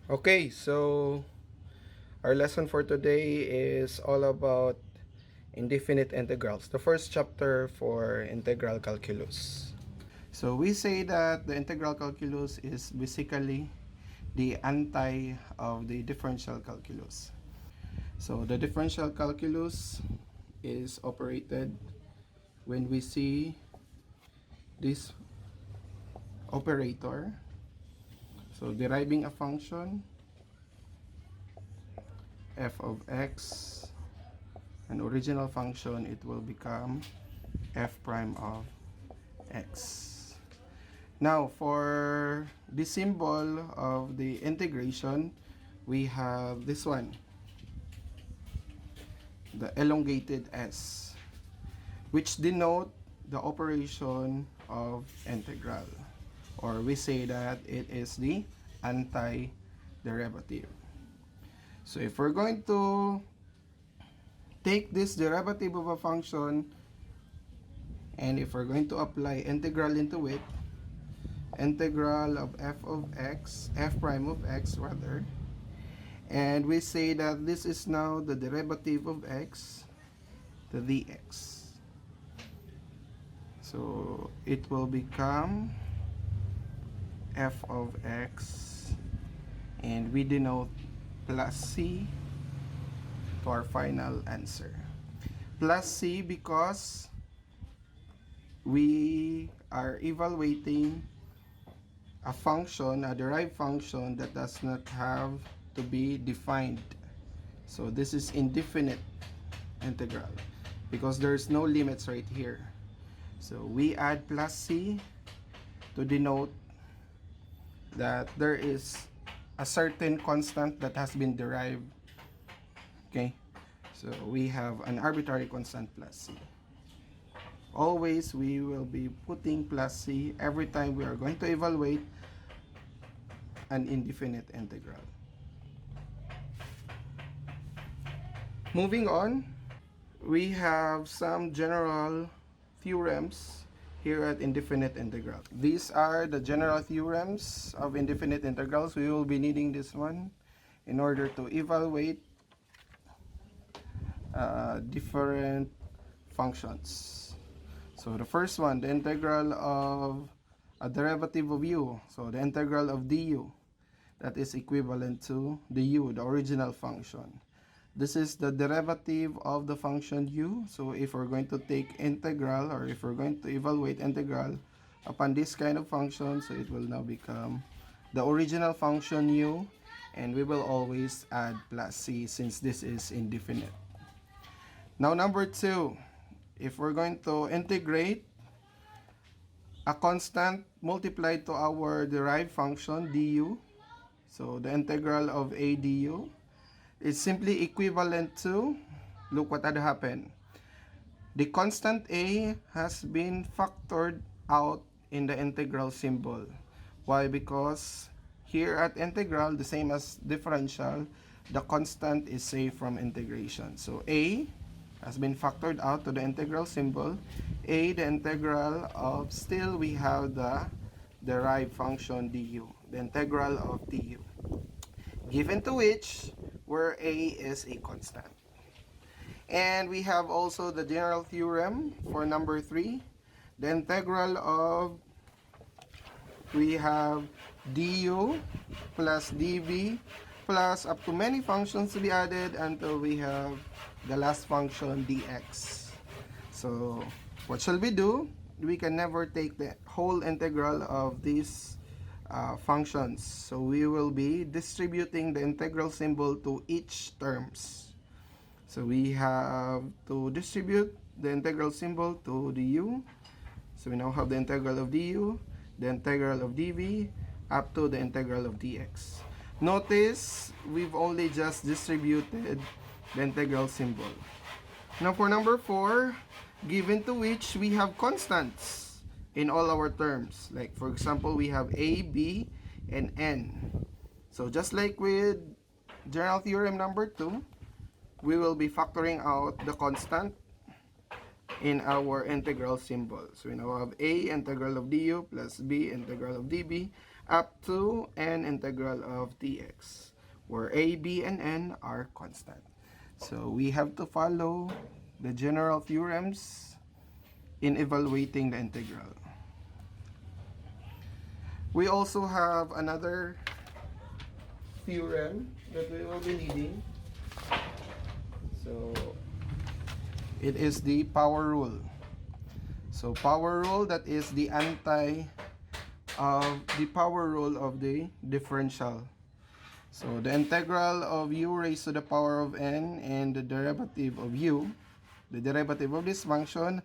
Okay, so our lesson for today is all about indefinite integrals, the first chapter for integral calculus. So we say that the integral calculus is basically the anti of the differential calculus. So the differential calculus is operated when we see this operator. So deriving a function f of x, an original function, it will become f prime of x. Now, for the symbol of the integration, we have this one, the elongated s, which denote the operation of integral, or we say that it is the antiderivative. So if we're going to take this derivative of a function, and if we're going to apply integral into it, integral of f of x, f prime of x rather, and we say that this is now the derivative of x, the dx. So it will become f of x, and we denote plus c to our final answer. Plus c because we are evaluating a function, a derived function that does not have to be defined. So this is indefinite integral because there's no limits right here. So we add plus c to denote that there is a certain constant that has been derived. Okay, so we have an arbitrary constant plus c. Always we will be putting plus c every time we are going to evaluate an indefinite integral. Moving on, we have some general theorems here at indefinite integral. These are the general theorems of indefinite integrals. We will be needing this one in order to evaluate different functions. So the first one, the integral of a derivative of u. So the integral of du, that is equivalent to the u, the original function. This is the derivative of the function u. So if we're going to take integral, or if we're going to evaluate integral upon this kind of function, so it will now become the original function u, and we will always add plus c since this is indefinite. Now number two, if we're going to integrate a constant multiplied to our derived function du, so the integral of a du is simply equivalent to, look what had happened. The constant a has been factored out in the integral symbol. Why? Because here at integral, the same as differential, the constant is saved from integration. So a has been factored out to the integral symbol. A, the integral of, still we have the derived function du, the integral of du, given to which where a is a constant. And we have also the general theorem for number 3, the integral of, we have du plus dv plus up to many functions to be added until we have the last function dx. So what shall we do? We can never take the whole integral of these functions. So we will be distributing the integral symbol to each terms. So we have to distribute the integral symbol to the u. So we now have the integral of du, the integral of dv, up to the integral of dx. Notice we've only just distributed the integral symbol. Now for number 4, given to which we have constants in all our terms. Like for example, we have a, b, and n. So just like with general theorem number 2, we will be factoring out the constant in our integral symbol. So we now have a integral of du plus b integral of db up to n integral of dx, where a, b, and n are constant. So we have to follow the general theorems in evaluating the integral. We also have another theorem that we will be needing. So it is the power rule. So power rule, that is the anti of the power rule of the differential. So the integral of u raised to the power of n and the derivative of u, the derivative of this function,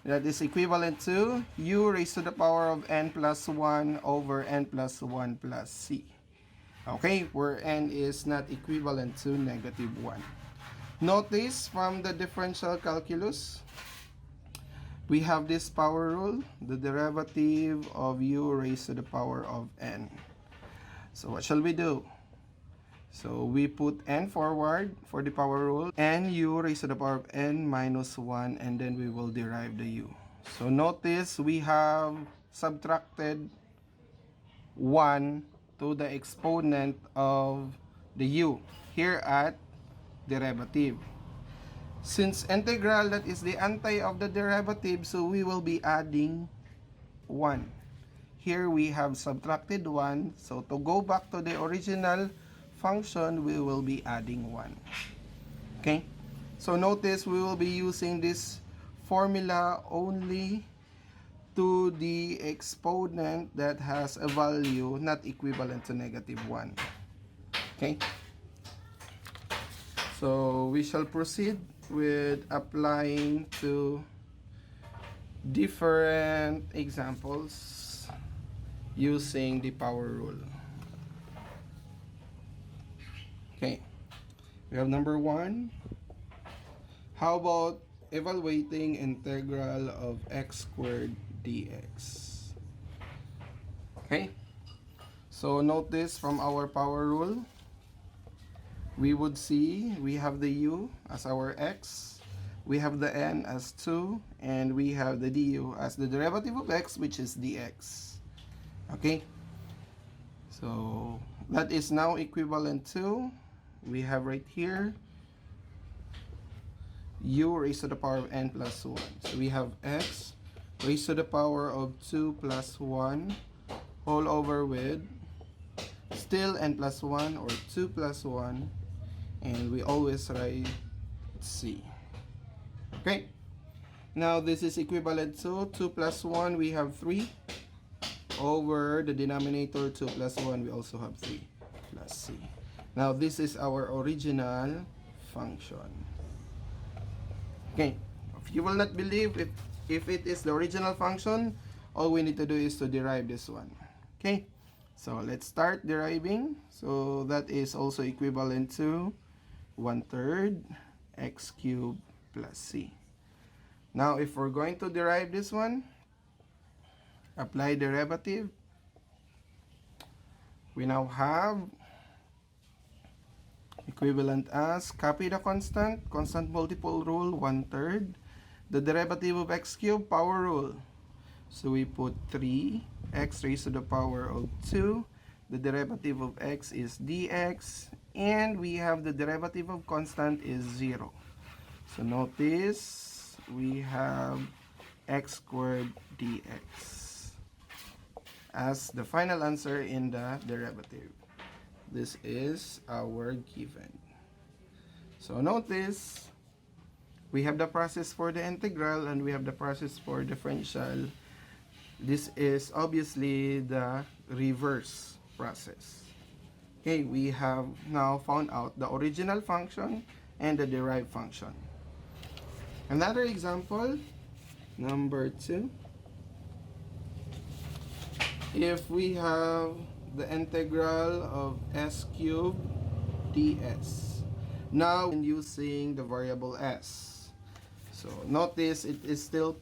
that is equivalent to u raised to the power of n plus 1 over n plus 1 plus c. Okay, where n is not equivalent to negative 1. Notice from the differential calculus, we have this power rule, the derivative of u raised to the power of n. So what shall we do? So we put n forward for the power rule, and u raised to the power of n minus 1, and then we will derive the u. So notice we have subtracted 1 to the exponent of the u here at derivative. Since integral, that is the anti of the derivative, so we will be adding 1. Here we have subtracted 1, so to go back to the original function, we will be adding 1. Okay? So notice we will be using this formula only to the exponent that has a value not equivalent to negative 1. Okay? So we shall proceed with applying to different examples using the power rule. Okay, we have number 1. How about evaluating integral of x squared dx? Okay, so notice from our power rule, we would see we have the u as our x, we have the n as 2, and we have the du as the derivative of x, which is dx. Okay, so that is now equivalent to, we have right here, u raised to the power of n plus 1. So we have x raised to the power of 2 plus 1 all over with still n plus 1 or 2 plus 1, and we always write c. Okay, now this is equivalent to 2 plus 1, we have 3, over the denominator 2 plus 1, we also have 3 plus c. Now this is our original function. Okay, if you will not believe if it is the original function, all we need to do is to derive this one. Okay, so let's start deriving. So that is also equivalent to 1/3 x cubed plus c. Now if we're going to derive this one, apply derivative. We now have equivalent as, copy the constant multiple rule, 1/3, the derivative of x cubed, power rule. So we put 3, x raised to the power of 2, the derivative of x is dx, and we have the derivative of constant is 0. So notice we have x squared dx as the final answer in the derivative. This is our given. So notice we have the process for the integral and we have the process for differential. This is obviously the reverse process. Okay, we have now found out the original function and the derived function. Another example, number 2. If we have the integral of s cubed ds, now using the variable s. So notice it is still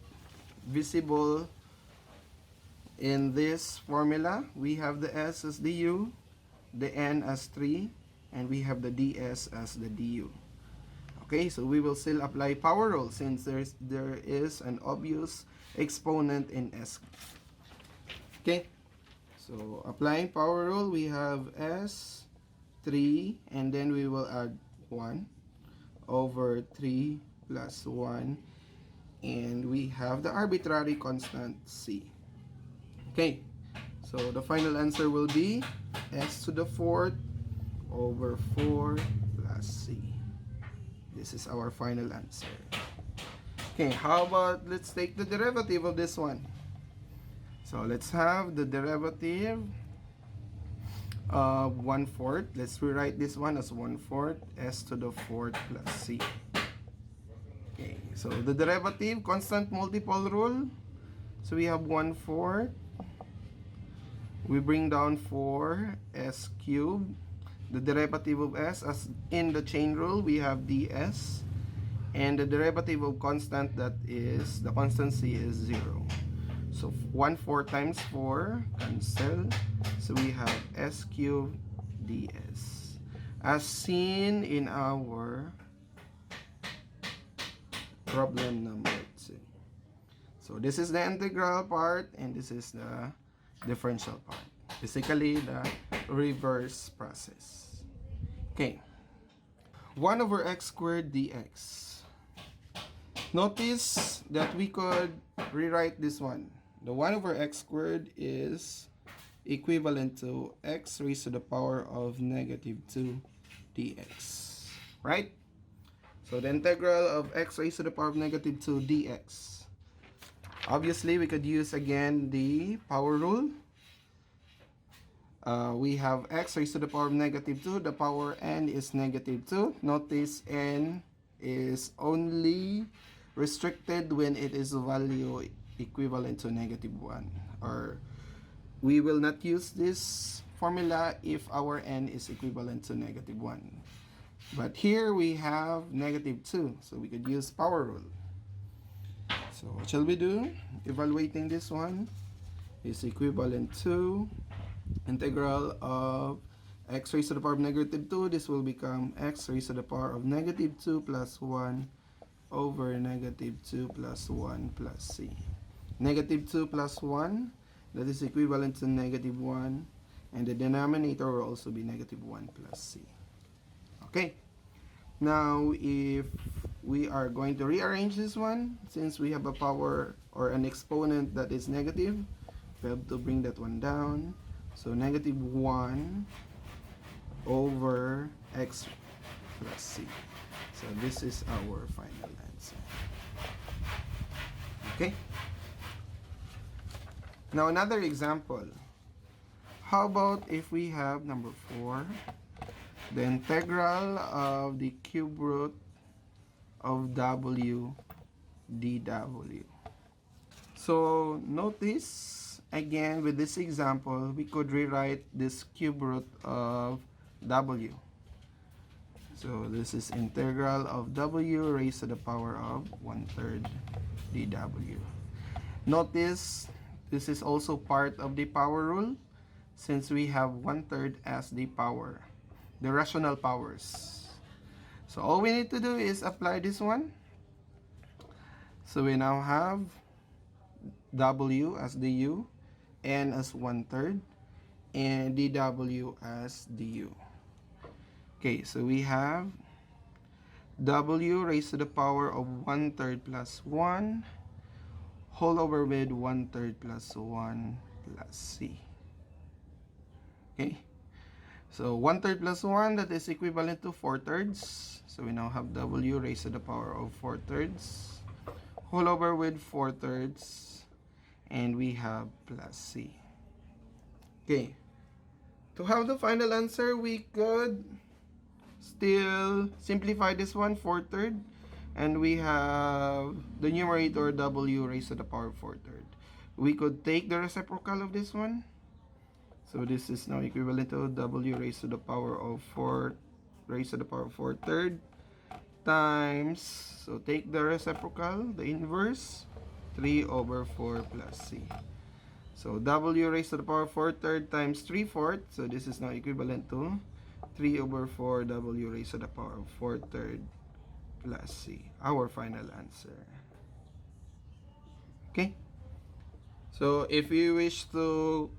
visible in this formula. We have the s as du, the n as 3, and we have the ds as the du. Okay, so we will still apply power rule since there is an obvious exponent in s. Okay, so So applying power rule, we have s 3 and then we will add 1 over 3 plus 1, and we have the arbitrary constant c. Okay, so the final answer will be s to the fourth over 4 plus c. This is our final answer. Okay, how about let's take the derivative of this one. So let's have the derivative of 1/4. Let's rewrite this one as 1/4 s to the fourth plus c. Okay, so the derivative, constant multiple rule. So we have 1/4. We bring down 4 s cubed. The derivative of s, as in the chain rule, we have ds. And the derivative of constant, that is, the constant c is 0. So 1/4 times 4, cancel. So we have s cubed ds. As seen in our problem number 2. So this is the integral part and this is the differential part. Basically the reverse process. Okay. 1 over x squared dx. Notice that we could rewrite this one. The 1 over x squared is equivalent to x raised to the power of negative 2 dx. Right? So the integral of x raised to the power of negative 2 dx. Obviously, we could use again the power rule. We have x raised to the power of negative 2. The power n is negative 2. Notice n is only restricted when it is value equivalent to negative 1. Or we will not use this formula if our n is equivalent to negative 1. But here we have negative 2. So we could use power rule. So what shall we do? Evaluating this one is equivalent to integral of x raised to the power of negative 2. This will become x raised to the power of negative 2 plus 1 over negative 2 plus 1 plus c. Negative 2 plus 1, that is equivalent to negative 1. And the denominator will also be negative 1 plus c. Okay. Now, if we are going to rearrange this one, since we have a power or an exponent that is negative, we have to bring that one down. So negative 1 over x plus c. So this is our final answer. Okay. Now another example. How about if we have number 4, the integral of the cube root of w dw. So notice again with this example, we could rewrite this cube root of w. So this is integral of w raised to the power of 1/3 dw. Notice this is also part of the power rule since we have 1/3 as the power, the rational powers. So all we need to do is apply this one. So we now have w as du, n as 1/3, and dw as du. Okay, so we have w raised to the power of 1/3 plus 1 whole over with 1/3 plus 1 plus c. Okay, so 1/3 plus 1, that is equivalent to 4/3. So we now have w raised to the power of 4/3 whole over with 4/3, and we have plus c. Okay, to have the final answer, we could still simplify this one, 4/3, and we have the numerator w raised to the power of 4/3. We could take the reciprocal of this one. So this is now equivalent to w raised to the power of 4 raised to the power of 4/3 times, so take the reciprocal, the inverse, 3 over 4 plus c. So w raised to the power of 4/3 times 3/4, so this is now equivalent to 3 over 4 w raised to the power of 4/3 plus c. Our final answer. Okay? So if you wish to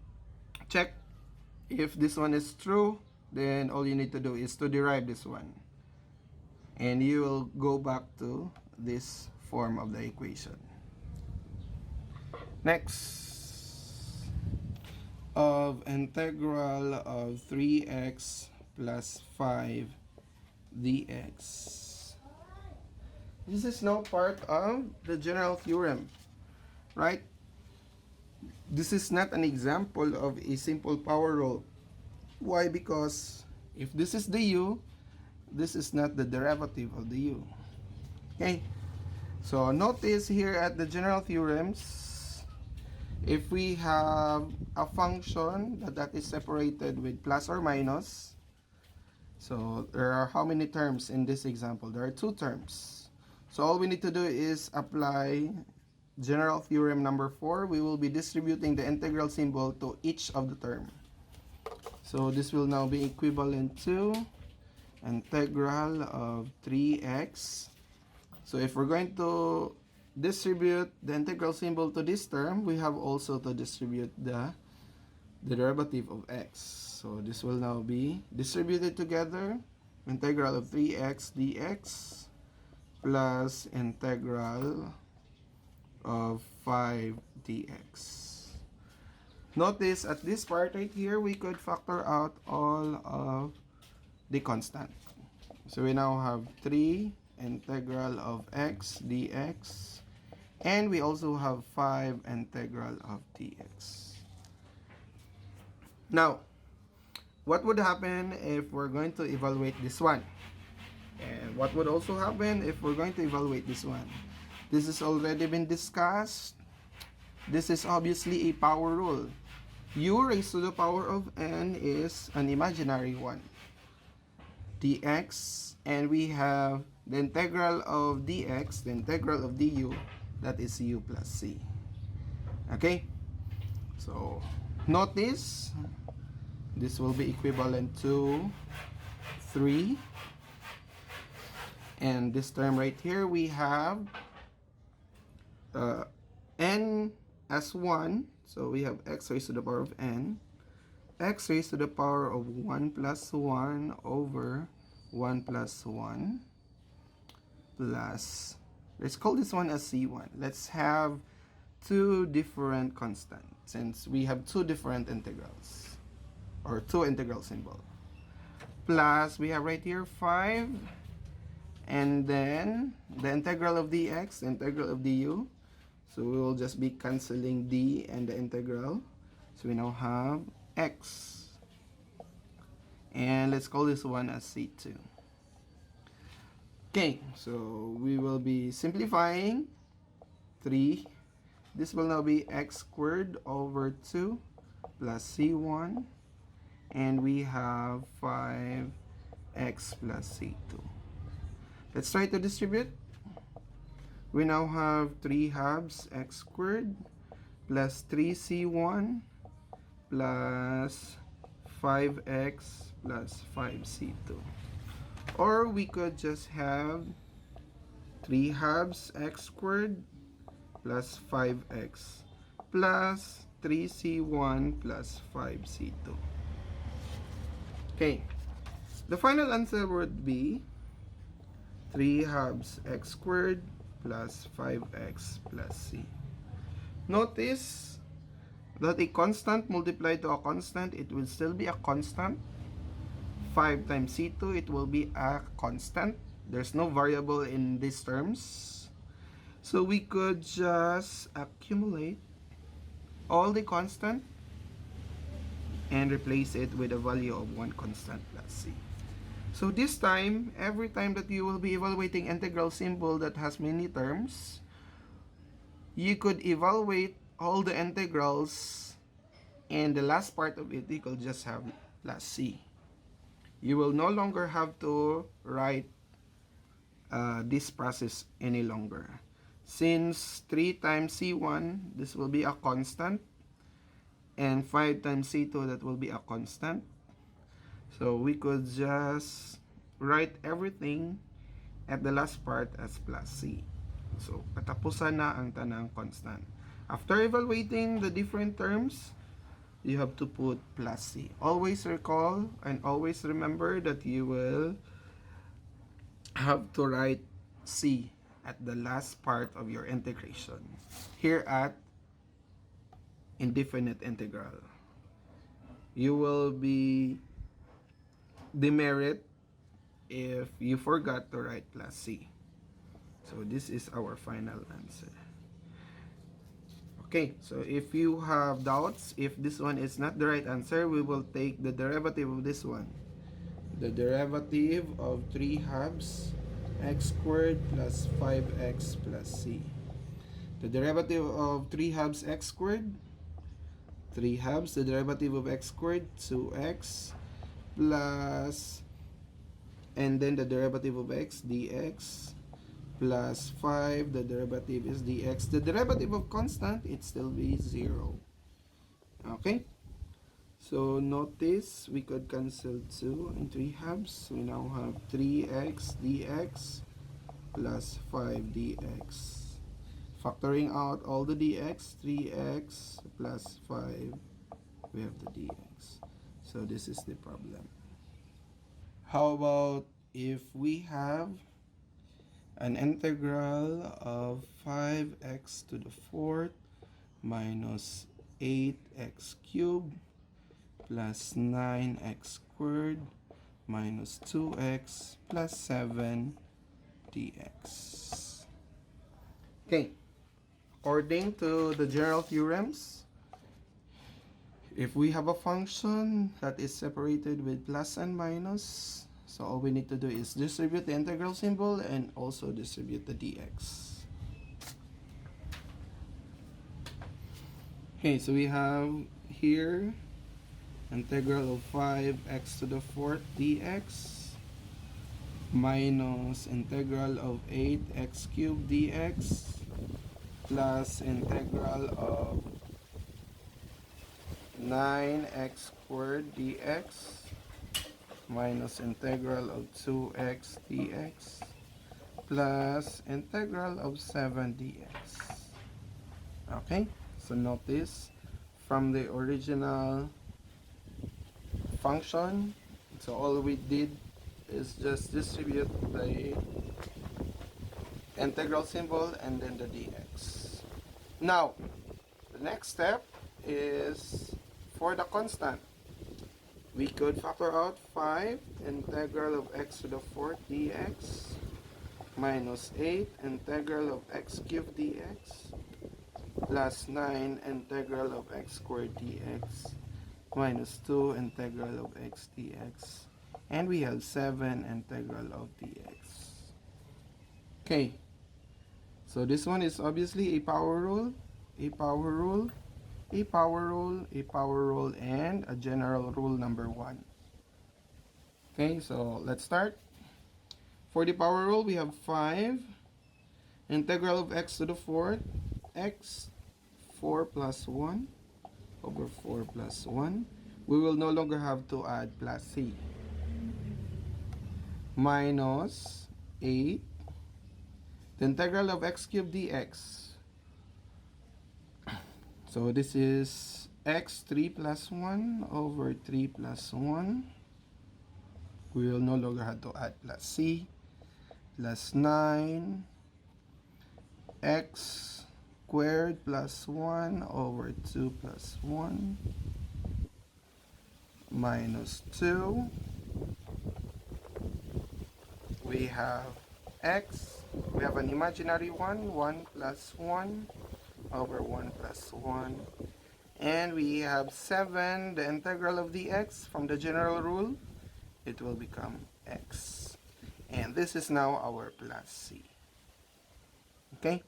check if this one is true, then all you need to do is to derive this one. And you will go back to this form of the equation. Next, of integral of 3x plus 5 dx. This is now part of the general theorem, right? This is not an example of a simple power rule. Why? Because if this is the u, this is not the derivative of the u. Okay? So notice here at the general theorems, if we have a function that is separated with plus or minus, so there are how many terms in this example? There are 2 terms. So all we need to do is apply general theorem number 4. We will be distributing the integral symbol to each of the term. So this will now be equivalent to integral of 3x. So if we're going to distribute the integral symbol to this term, we have also to distribute the derivative of x. So this will now be distributed together, integral of 3x dx plus integral of 5 dx. Notice at this part right here, we could factor out all of the constant. So we now have 3 integral of x dx, and we also have 5 integral of dx. Now, what would happen if we're going to evaluate this one? And what would also happen if we're going to evaluate this one? This has already been discussed. This is obviously a power rule. U raised to the power of n is an imaginary one, dx, and we have the integral of dx, the integral of du, that is u plus c. Okay? So, notice, this will be equivalent to 3. And this term right here, we have n as 1. So we have x raised to the power of n. X raised to the power of 1 plus 1 over 1 plus 1 plus, let's call this one as c1. Let's have 2 different constants since we have 2 different integrals, or 2 integral symbol. Plus, we have right here 5, and then the integral of dx, the integral of du. So we will just be cancelling d and the integral. So we now have x. And let's call this one as c2. Okay, so we will be simplifying 3. This will now be x squared over 2 plus c1. And we have 5x plus c2. Let's try to distribute. We now have 3 halves x squared plus 3c1 plus 5x plus 5c2. Or we could just have 3 halves x squared plus 5x plus 3c1 plus 5c2. Okay, the final answer would be 3 halves x squared plus 5x plus c. Notice that a constant multiplied to a constant, it will still be a constant. 5 times c2, it will be a constant. There's no variable in these terms. So we could just accumulate all the constant and replace it with a value of 1 constant plus c. So this time, every time that you will be evaluating integral symbol that has many terms, you could evaluate all the integrals, and the last part of it, you could just have plus c. You will no longer have to write this process any longer. Since 3 times c1, this will be a constant, and 5 times c2, that will be a constant. So we could just write everything at the last part as plus c. So katapusan na ang tanang constant. After evaluating the different terms, you have to put plus c. Always recall and always remember that you will have to write c at the last part of your integration here at indefinite integral. You will be demerit if you forgot to write plus c. So this is our final answer. Okay, so if you have doubts, if this one is not the right answer, we will take the derivative of this one. The derivative of 3 halves x squared plus 5x plus c. The derivative of 3 halves x squared, 3 halves, the derivative of x squared, 2x plus, and then the derivative of x, dx, plus 5, the derivative is dx. The derivative of constant, it still be 0. Okay? So notice we could cancel 2 and 3 halves. We now have 3x dx plus 5 dx. Factoring out all the dx, 3x plus 5, we have the dx. So this is the problem. How about if we have an integral of 5x to the 4th minus 8x cubed plus 9x squared minus 2x plus 7 dx. Okay, according to the general theorems, if we have a function that is separated with plus and minus, so all we need to do is distribute the integral symbol and also distribute the dx. Okay, so we have here integral of 5x to the 4th dx minus integral of 8x cubed dx plus integral of 9x squared dx minus integral of 2x dx plus integral of 7 dx. Okay, so notice from the original function, so all we did is just distribute the integral symbol and then the dx. Now, the next step is for the constant. We could factor out 5 integral of x to the 4th dx minus 8 integral of x cubed dx plus 9 integral of x squared dx minus 2 integral of x dx, and we have 7 integral of dx. Okay, so this one is obviously a power rule, a power rule, a power rule, a power rule, and a general rule number 1. Okay, so let's start. For the power rule, we have 5 integral of x to the 4th, x 4 plus 1 over 4 plus 1. We will no longer have to add plus c. Minus 8, the integral of x cubed dx. So this is x 3 plus 1 over 3 plus 1. We will no longer have to add plus c. Plus 9 x squared plus 1 over 2 plus 1 minus 2. We have x, we have an imaginary 1, 1 plus 1 over 1 plus 1. And we have 7, the integral of dx from the general rule, it will become x. And this is now our plus c. Okay?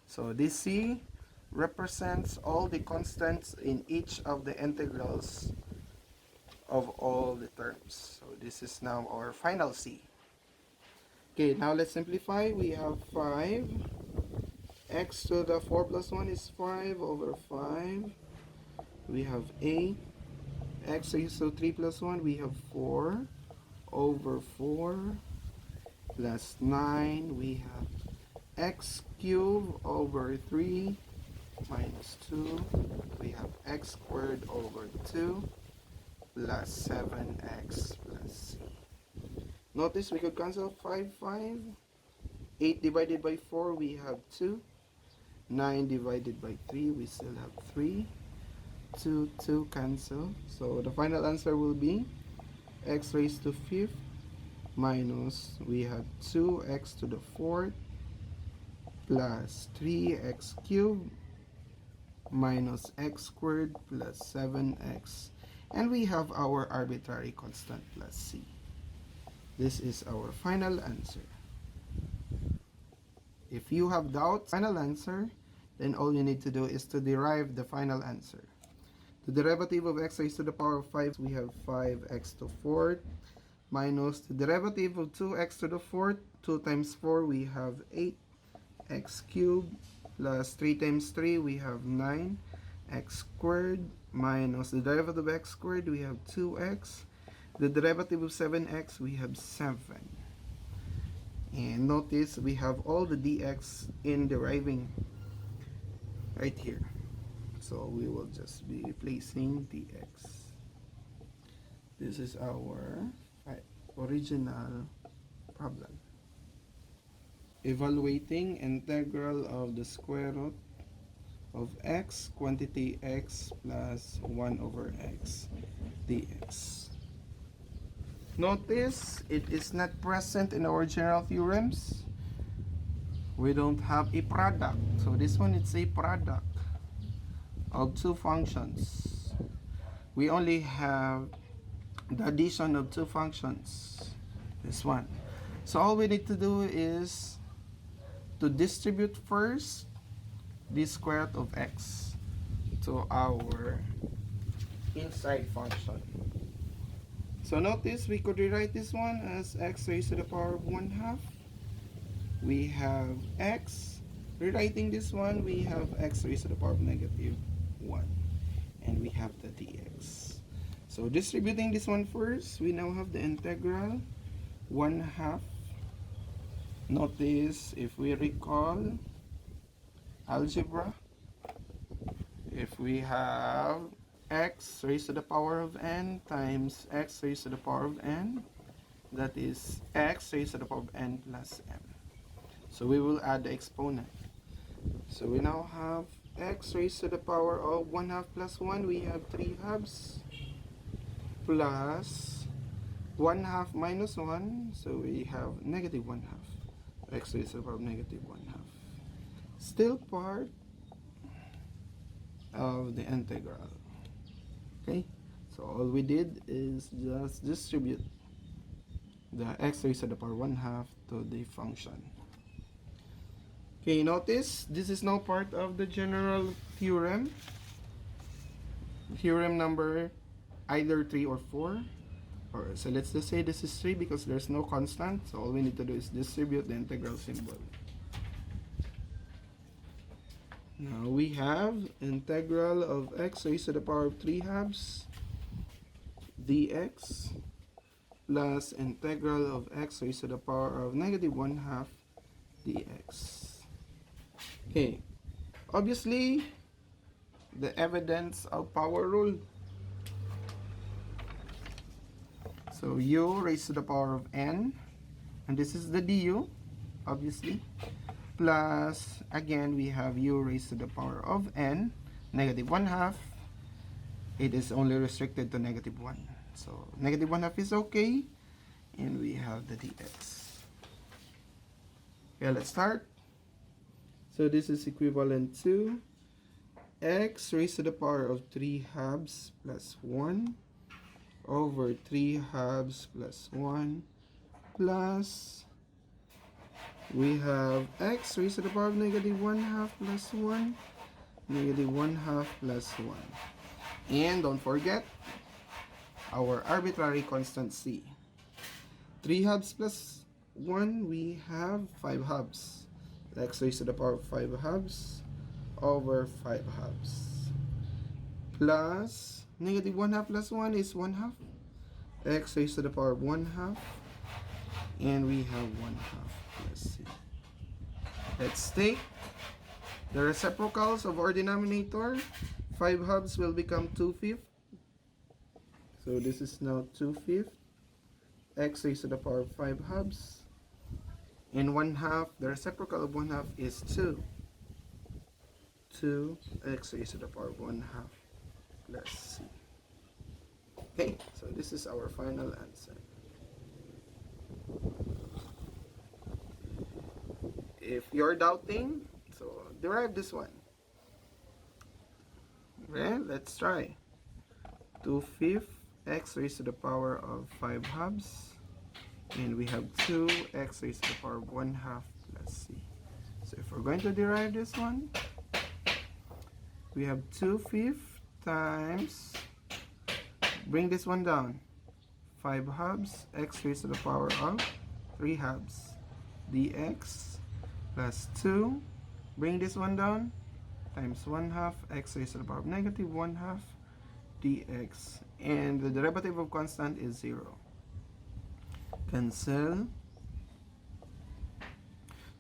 So this c represents all the constants in each of the integrals of all the terms. So this is now our final c. Okay, now let's simplify. We have 5. X to the 4 plus 1 is 5 over 5. We have 8. X to 3 plus 1, we have 4 over 4 plus 9. We have x cubed over 3 minus 2. We have x squared over 2 plus 7x plus c. Notice we could cancel 5, 5. 8 divided by 4, we have 2. 9 divided by 3, we still have 3. 2, 2 cancel. So the final answer will be x raised to 5th minus, we have 2x to the 4th plus 3x cubed minus x squared plus 7x. And we have our arbitrary constant plus c. This is our final answer. If you have doubts, final answer, then all you need to do is to derive the final answer. The derivative of x raised to the power of 5, we have 5x to 4th minus the derivative of 2x to the 4th, 2 times 4, we have 8x cubed plus 3 times 3, we have 9x squared minus the derivative of x squared, we have 2x. The derivative of 7x, we have 7. And notice we have all the dx in deriving right here. So we will just be replacing dx. This is our original problem. Evaluating integral of the square root of x, quantity x plus 1 over x dx. Notice it is not present in our general theorems. We don't have a product. So this one, it's a product of two functions. We only have the addition of two functions. This one. So all we need to do is to distribute first the square root of x to our inside function. So notice we could rewrite this one as x raised to the power of 1/2. We have x. Rewriting this one, we have x raised to the power of -1. And we have the dx. So distributing this one first, we now have the integral 1/2. Notice, if we recall algebra, if we have x raised to the power of n times x raised to the power of n, that is x raised to the power of n plus m. So we will add the exponent. So we now have x raised to the power of 1/2 plus 1, we have 3/2 plus 1/2 minus 1, so we have -1/2. X raised to the power of -1/2. Still part of the integral. Okay, so all we did is just distribute the x raised to the power 1/2 to the function. Okay, notice this is now part of the general theorem. Theorem number either 3 or 4. Or so let's just say this is 3 because there's no constant. So all we need to do is distribute the integral symbol. Now we have integral of x raised to the power of 3/2 dx plus integral of x raised to the power of -1/2 dx. Okay, obviously the evidence of power rule. So u raised to the power of n, and this is the du, obviously, plus, again, we have u raised to the power of n, -1/2. It is only restricted to -1. So -1/2 is okay, and we have the dx. Okay, let's start. So this is equivalent to x raised to the power of 3/2 plus 1 over 3/2 plus 1 plus, we have x raised to the power of -1/2 plus 1, -1/2 plus 1. And don't forget our arbitrary constant c. 3/2 plus 1, we have 5/2. X raised to the power of 5/2 over 5/2 plus -1/2 plus 1 is 1/2. X raised to the power of 1/2, and we have 1/2 plus c. Let's take the reciprocals of our denominator. 5 halves will become 2/5. So this is now 2/5. X raised to the power of 5 halves. And 1/2, the reciprocal of 1/2 is 2. 2x raised to the power of 1/2 plus c. Okay, so this is our final answer. If you're doubting, so derive this one. Okay, let's try. 2/5 x raised to the power of 5 halves. And we have 2x raised to the power of 1/2 plus c. So if we're going to derive this one, we have 2/5 times, bring this one down, 5 halves, x raised to the power of 3 halves, dx plus 2, bring this one down, times 1/2, x raised to the power of negative 1/2, dx. And the derivative of constant is 0. Cancel.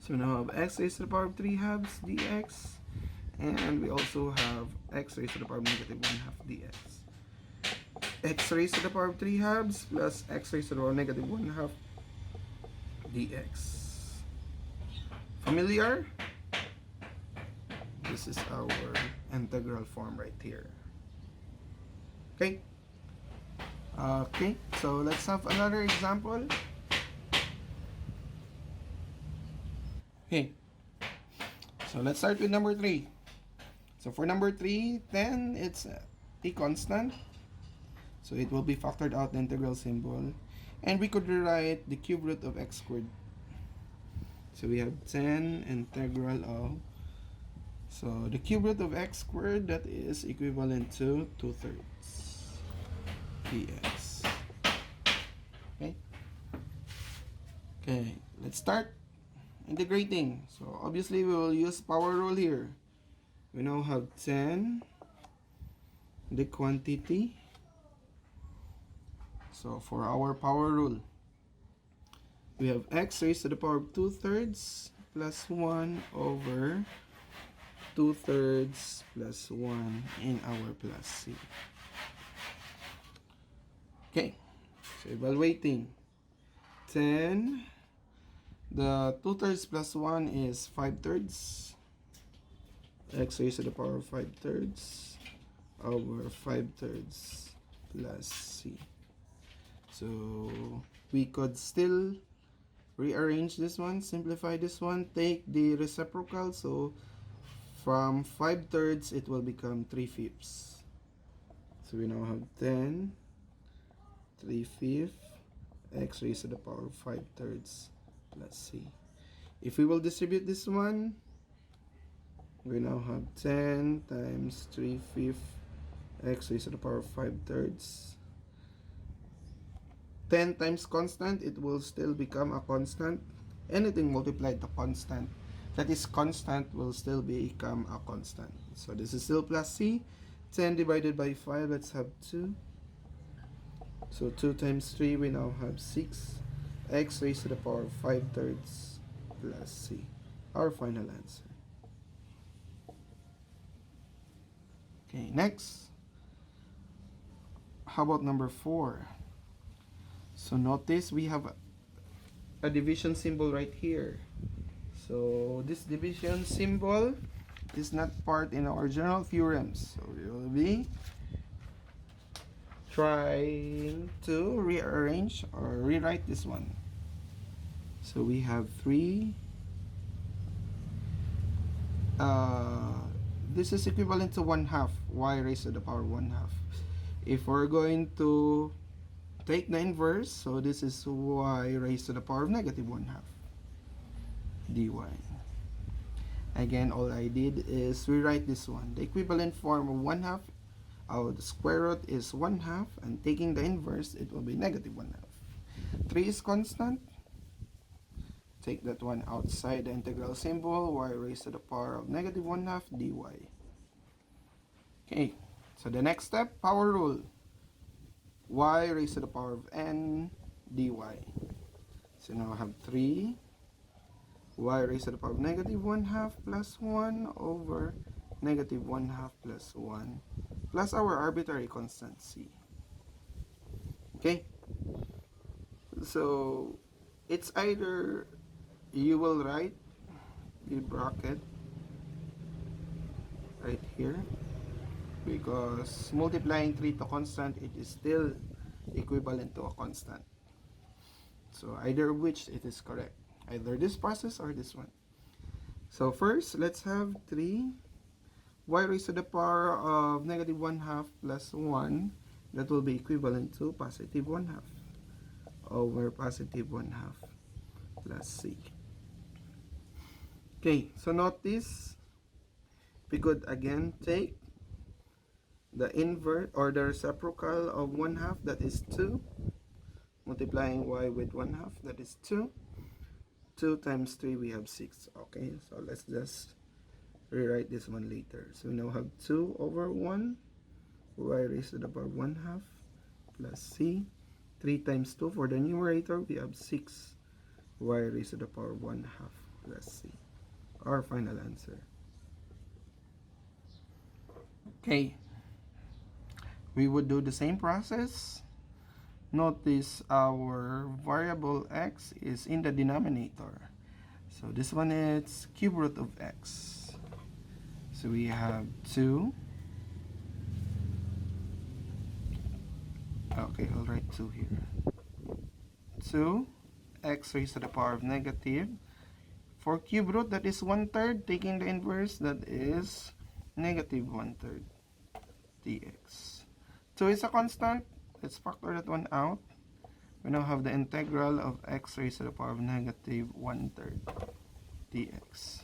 So now we have x raised to the power of 3 halves dx, and we also have x raised to the power of negative 1/2 dx. X raised to the power of 3 halves plus x raised to the power of negative 1/2 dx. Familiar? This is our integral form right here. Okay. Okay, so let's have another example. Okay, so let's start with number 3. So for number 3, 10, it's a constant. So it will be factored out the integral symbol. And we could rewrite the cube root of x squared. So we have 10 integral of, so the cube root of x squared, that is equivalent to 2/3 dx. Okay. Okay, let's start integrating. So obviously we will use power rule here. We now have 10, the quantity. So for our power rule, we have x raised to the power of 2/3 plus 1 over 2/3 plus 1 in our plus c. Okay, so evaluating 10, the 2/3 plus 1 is 5/3, x raised to the power of 5/3 over 5/3 plus c. So we could still rearrange this one, simplify this one, take the reciprocal. So from 5/3 it will become 3/5. So we now have 10 3/5 x raised to the power of 5/3 plus c. If we will distribute this one, we now have 10 times 3/5 x raised to the power of 5/3. 10 times constant, it will still become a constant. Anything multiplied to constant that is constant will still become a constant. So this is still plus c. 10 divided by 5, let's have 2. So 2 times 3, we now have 6. X raised to the power of 5/3 plus c. Our final answer. Okay, next. How about number 4? So notice we have a division symbol right here. So this division symbol is not part in our general theorems. So we will be trying to rearrange or rewrite this one. So we have 3. This is equivalent to 1/2 y raised to the power 1/2. If we're going to take the inverse, so this is y raised to the power of negative 1/2 dy. Again, all I did is rewrite this one. The equivalent form of 1/2, the square root is 1/2, and taking the inverse, it will be negative 1/2. 3 is constant. Take that one outside the integral symbol, y raised to the power of negative 1/2 dy. Okay, so the next step, power rule. Y raised to the power of n dy. So now I have 3 y raised to the power of negative 1/2 plus 1 over negative 1/2 plus 1 plus our arbitrary constant c. Okay, so it's either you will write the bracket right here, because multiplying 3 to constant, it is still equivalent to a constant. So either of which it is correct, either this process or this one. So first, let's have 3 y raised to the power of negative 1/2 plus 1. That will be equivalent to positive 1/2 over positive 1/2 plus c. Okay, so notice we could again take the inverse or the reciprocal of 1/2, that is 2, multiplying y with 1/2, that is 2. 2 times 3, we have 6. Okay, so let's just rewrite this one later. So we now have 2 over 1 y raised to the power 1/2 plus c. 3 times 2 for the numerator, we have 6 y raised to the power 1/2 plus c. Our final answer. Okay, we would do the same process. Notice our variable x is in the denominator. So this one is cube root of x. So we have 2. Okay, I'll write 2 here. 2 x raised to the power of negative. For cube root, that is 1/3. Taking the inverse, that is negative 1/3 dx. 2 is a constant. Let's factor that one out. We now have the integral of x raised to the power of negative 1/3 dx.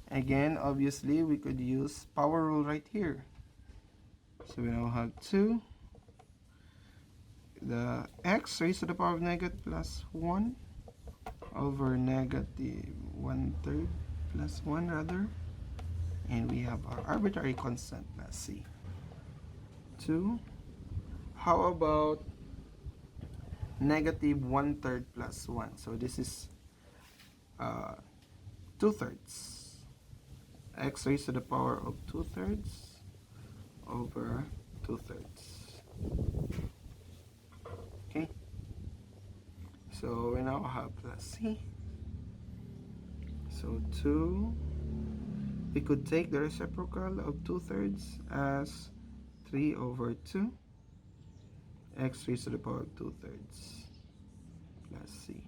Again, obviously, we could use power rule right here. So we now have 2. The x raised to the power of negative plus 1 over negative 1/3 plus 1 rather. And we have our arbitrary constant plus c. 2. How about negative 1/3 plus 1? So this is 2/3. X raised to the power of 2/3 over 2/3. Okay. So we now have plus c. So 2. We could take the reciprocal of 2/3 as 3 over 2. X raised to the power of 2/3 plus c.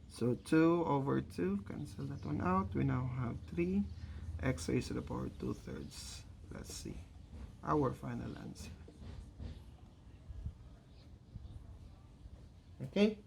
So 2 over 2, cancel that one out. We now have 3 x raised to the power of 2/3 plus c. Our final answer. Okay.